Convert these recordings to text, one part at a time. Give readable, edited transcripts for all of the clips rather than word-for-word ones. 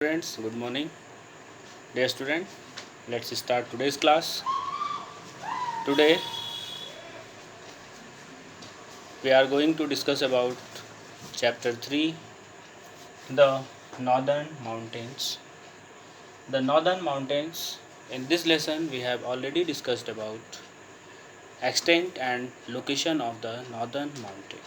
Friends, good morning. Dear student, let's start today's class. Today we are going to discuss about chapter 3, the northern mountains. The northern mountains. In this lesson we have already discussed about extent and location of the northern mountain.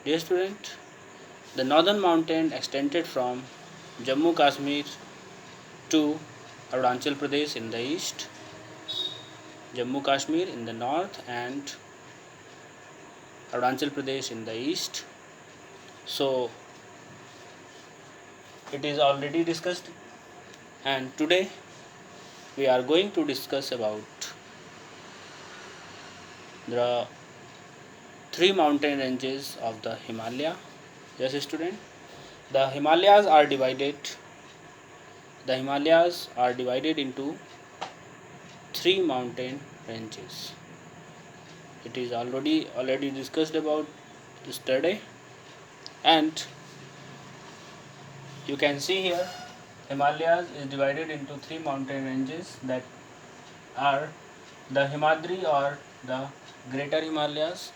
Dear student, the northern mountain extended from Jammu Kashmir to Arunachal Pradesh in the east, Jammu Kashmir in the north, and Arunachal Pradesh in the east. So it is already discussed, and today we are going to discuss about the three mountain ranges of the Himalaya. Yes, student. The Himalayas are divided. The Himalayas are divided into three mountain ranges. It is already discussed about yesterday, and you can see here Himalayas is divided into three mountain ranges that are the Himadri or the Greater Himalayas,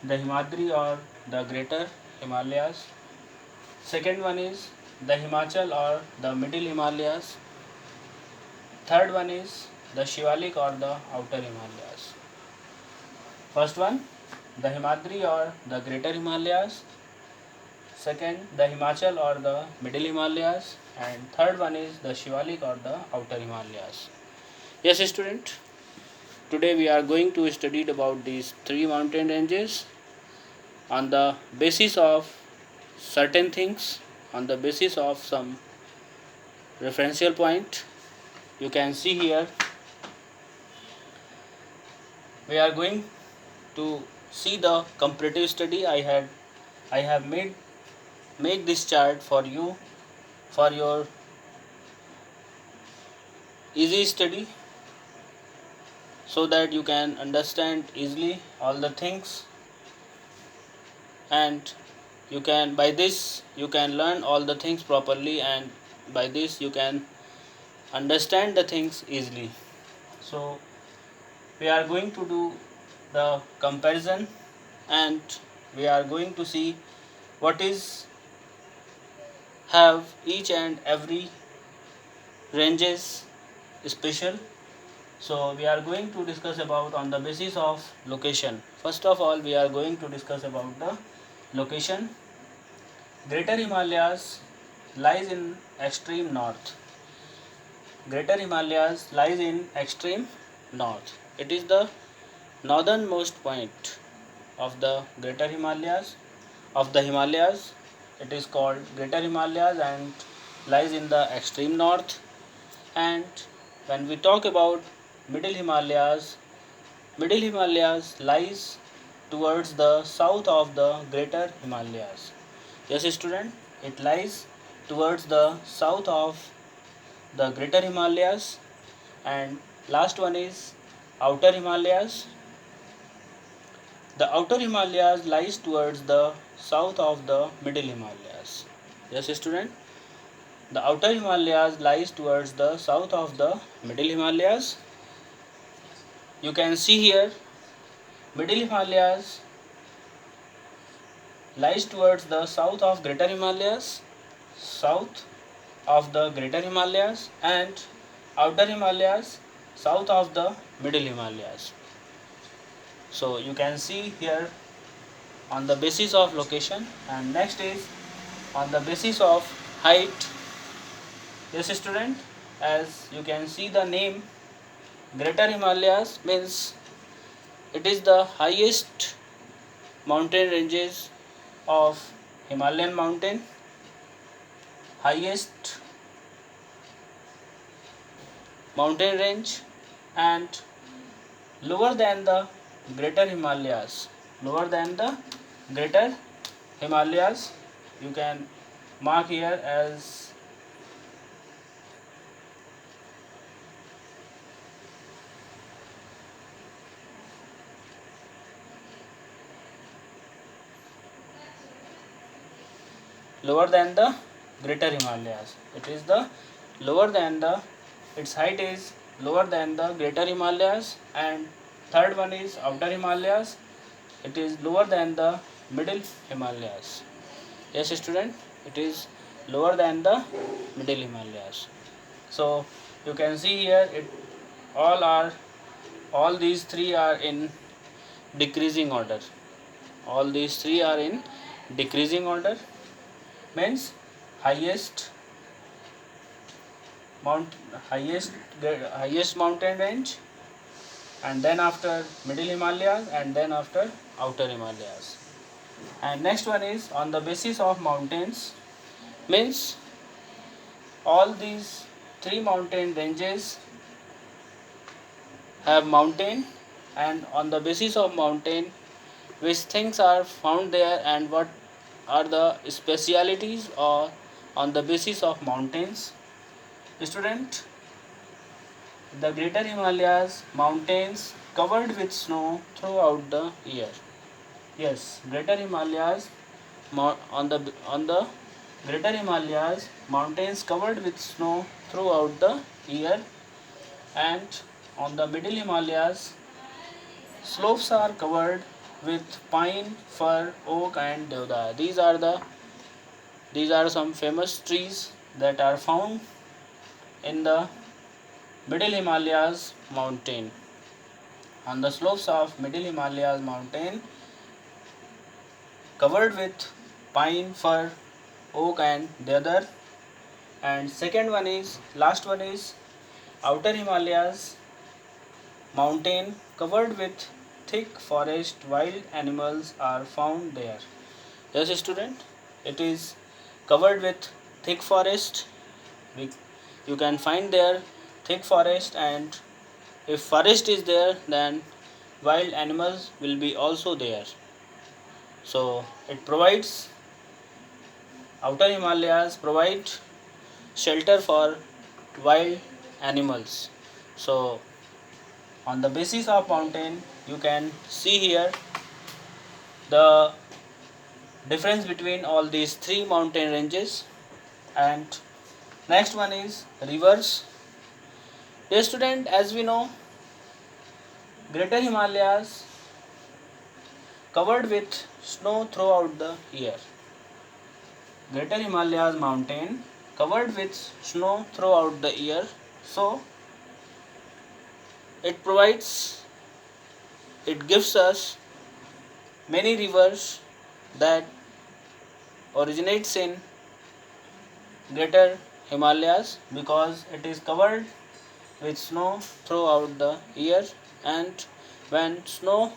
the Himadri or the Greater Himalayas. Second one is the Himachal or the Middle Himalayas. Third one is the Shivalik or the Outer Himalayas. First one, the Himadri or the Greater Himalayas. Second, the Himachal or the Middle Himalayas. And third one is the Shivalik or the Outer Himalayas. Yes, student. Today we are going to study about these three mountain ranges on the basis of certain things, on the basis of some referential point. You can see here we are going to see the comparative study. I have made this chart for you for your easy study, so that you can understand easily all the things, and you can by this you can learn all the things properly, and by this you can understand the things easily. So we are going to do the comparison, and we are going to see what is have each and every ranges special. So we are going to discuss about on the basis of location. First of all, we are going to discuss about the location. Greater Himalayas lies in extreme north. Greater Himalayas lies in extreme north. It is the northernmost point of the Greater Himalayas. It is called Greater Himalayas and lies in the extreme north. And when we talk about Middle Himalayas lies towards the south of the Greater Himalayas. Yes, student, it lies towards the south of the Greater Himalayas. And last one is Outer Himalayas. The Outer Himalayas lies towards the south of the Middle Himalayas. Yes, student. The Outer Himalayas lies towards the south of the Middle Himalayas. You can see here Middle Himalayas lies towards the south of Greater Himalayas, south of the Greater Himalayas, and Outer Himalayas south of the Middle Himalayas. So you can see here on the basis of location, and next is on the basis of height. Yes, student, as you can see the name Greater Himalayas means it is the highest mountain ranges of Himalayan mountain, highest mountain range, and lower than the Greater Himalayas. Lower than the Greater Himalayas, you can mark here as lower than the Greater Himalayas. It is the lower than the, its height is lower than the Greater Himalayas, and third one is Outer Himalayas. It is lower than the Middle Himalayas. Yes, student, it is lower than the Middle Himalayas. So you can see here, it all are, all these three are in decreasing order. All these three are in decreasing order, means highest mount highest mountain range, and then after Middle Himalayas, and then after Outer Himalayas. And next one is on the basis of mountains, means all these three mountain ranges have mountain, and on the basis of mountain, which things are found there and what are the specialities, or on the basis of mountains. Student, the Greater Himalayas mountains covered with snow throughout the year. Yes, Greater Himalayas, on the Greater Himalayas mountains covered with snow throughout the year, and on the Middle Himalayas slopes are covered with pine, fir, oak, and deodar. These are some famous trees that are found in the Middle Himalayas mountain. On the slopes of Middle Himalayas mountain covered with pine, fir, oak, and deodar. And second one is, last one is Outer Himalayas mountain covered with thick forest. Wild animals are found there. Yes, student, it is covered with thick forest. You can find there thick forest, and if forest is there, then wild animals will be also there. So it provides, Outer Himalayas provide shelter for wild animals. So on the basis of mountain, you can see here the difference between all these three mountain ranges. And next one is rivers. Dear student, as we know, Greater Himalayas covered with snow throughout the year. Greater Himalayas mountain covered with snow throughout the year. So it provides, it gives us many rivers that originates in Greater Himalayas, because it is covered with snow throughout the year, and when snow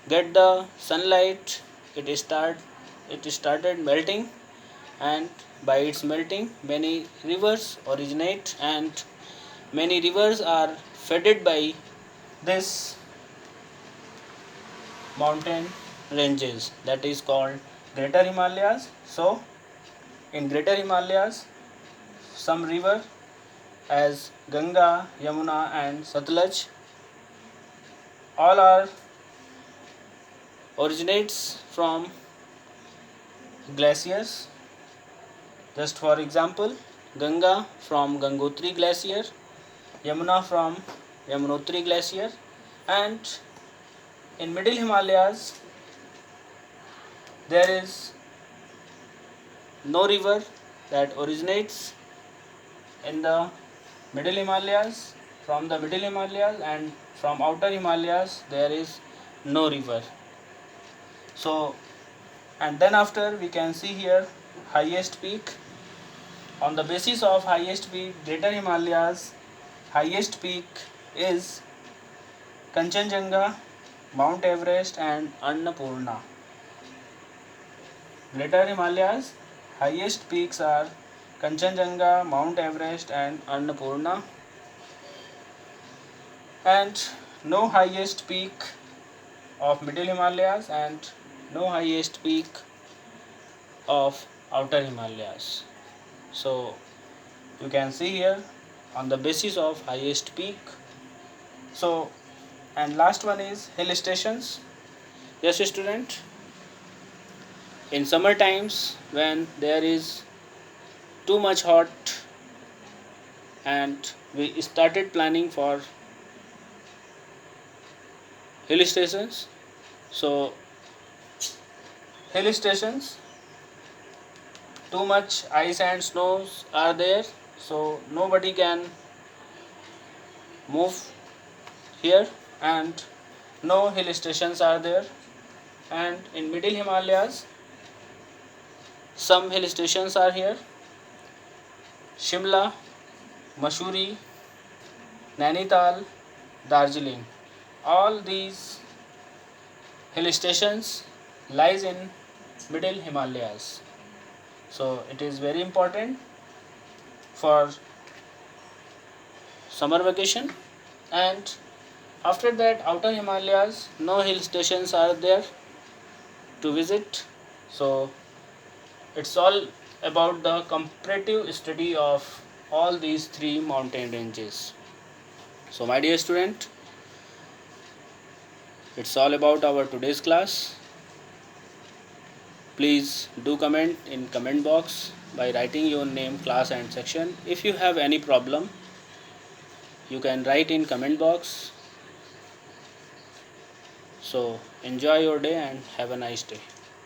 get the sunlight, it started melting, and by its melting many rivers originate, and many rivers are fed by this mountain ranges, that is called Greater Himalayas. So in Greater Himalayas, some river as Ganga, Yamuna, and Satluj, all are originates from glaciers. Just for example, Ganga from Gangotri Glacier, Yamuna from Yamunotri Glacier, and in Middle Himalayas there is no river that originates in the Middle Himalayas. From the Middle Himalayas and from Outer Himalayas there is no river. So, and then after we can see here highest peak. On the basis of highest peak, Greater Himalayas highest peak is Kanchenjunga, Mount Everest, and Annapurna. Greater Himalayas highest peaks are Kanchenjunga, Mount Everest, and Annapurna, and no highest peak of Middle Himalayas and no highest peak of Outer Himalayas. So you can see here on the basis of highest peak. So, and last one is hill stations. Yes, student, in summer times when there is too much hot, and we started planning for hill stations. So hill stations, too much ice and snows are there, so nobody can move here, and no hill stations are there. And in middle Himalayas, some hill stations are here: Shimla, Mussoorie, Nainital, Darjeeling. All these hill stations lies in middle Himalayas. So it is very important for summer vacation. And after that, outer Himalayas, no hill stations are there to visit. So it's all about the comparative study of all these three mountain ranges. So my dear student, it's all about our today's class. Please do comment in comment box by writing your name, class and section. If you have any problem, you can write in comment box. So enjoy your day and have a nice day.